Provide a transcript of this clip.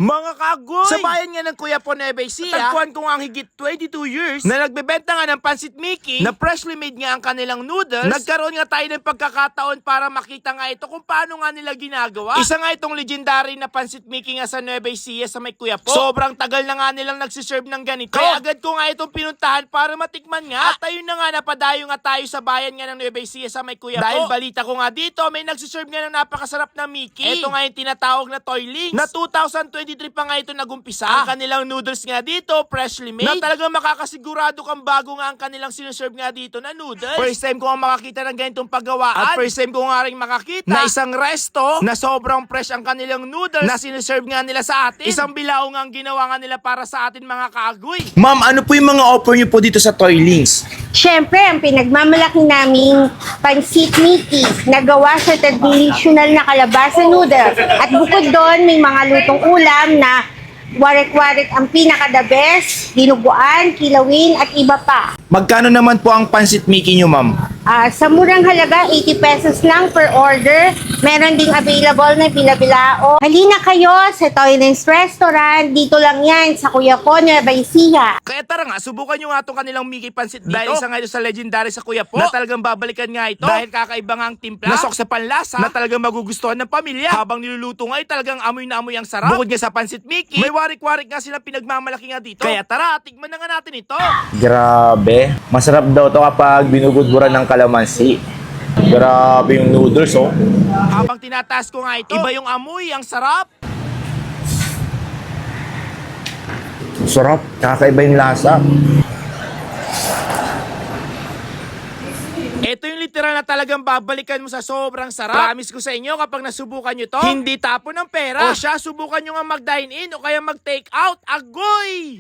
Mga kagoy! Sa bayan nga ng Kuya po Nueva Ecija, tagpuan ko nga ang higit 22 years na nagbebenta nga ng Pansit Mickey na freshly made nga ang kanilang noodles. Nagkaroon nga tayo ng pagkakataon para makita nga ito kung paano nga nila ginagawa. Isa nga itong legendary na Pansit Mickey nga sa Nueva Ecija sa may Kuya po. Sobrang tagal na nga nilang nagsiserve ng ganito. Kaya agad ko nga itong pinuntahan para matikman nga. At ayun na nga, napadayo nga tayo sa bayan nga ng Nueva Ecija sa may Kuya po. Dahil balita ko nga dito, may nagsiserve nga ng napakasarap na Mickey. Ito nga yung tinatawag na Toy Links na 2023 pa nga ito nagumpisa. Ang kanilang noodles nga dito, freshly made, na talagang makakasigurado kang bago nga ang kanilang sineserve nga dito na noodles. First time ko nga makakita ng ganitong paggawaan. At first time ko nga rin makakita na isang resto na sobrang fresh ang kanilang noodles na sineserve nga nila sa atin. Isang bilao nga ang ginawa nga nila para sa atin mga kaagoy. Ma'am, ano po yung mga offer niyo po dito sa Toy Links? Siyempre, ang pinagmamalaki naming Pansit Mickey na gawa sa traditional na kalabasa noodles. At bukod doon, may mga lutong ulam na warik-warik ang pinaka-the best, dinuguan, kilawin, at iba pa. Magkano naman po ang Pansit Mickey niyo, ma'am? Sa murang halaga, 80 pesos lang per order. Meron ding available na bila-bilao. Halina kayo sa Toy Links Restaurant. Dito lang yan sa Kuya Po, Nueva Ecija. Kaya tara nga, subukan nyo nga itong kanilang Mickey Pansit dito. Dahil isa nga ito sa legendary sa Kuya Po na talagang babalikan nga ito. Dahil kakaiba nga ang timpla, nasok sa panlasa, na talagang magugustuhan ng pamilya. Habang niluluto nga, talagang amoy na amoy ang sarap. Bukod nga sa Pansit Mickey, may warik-warik nga sila pinagmamalaki nga dito. Kaya tara, tikman na nga natin ito. Grabe. Masarap daw to kapag binugudburan ng kalamansi. Grabe yung noodles, oh. Habang tinataas ko nga ito, iba yung amoy, ang sarap. Sarap. Kakaiba yung lasa. Ito yung literal na talagang babalikan mo sa sobrang sarap. Promise ko sa inyo, kapag nasubukan nyo to, hindi tapon ng pera. O siya, subukan nyo nga mag-dine in o kaya mag-take out. Agoy!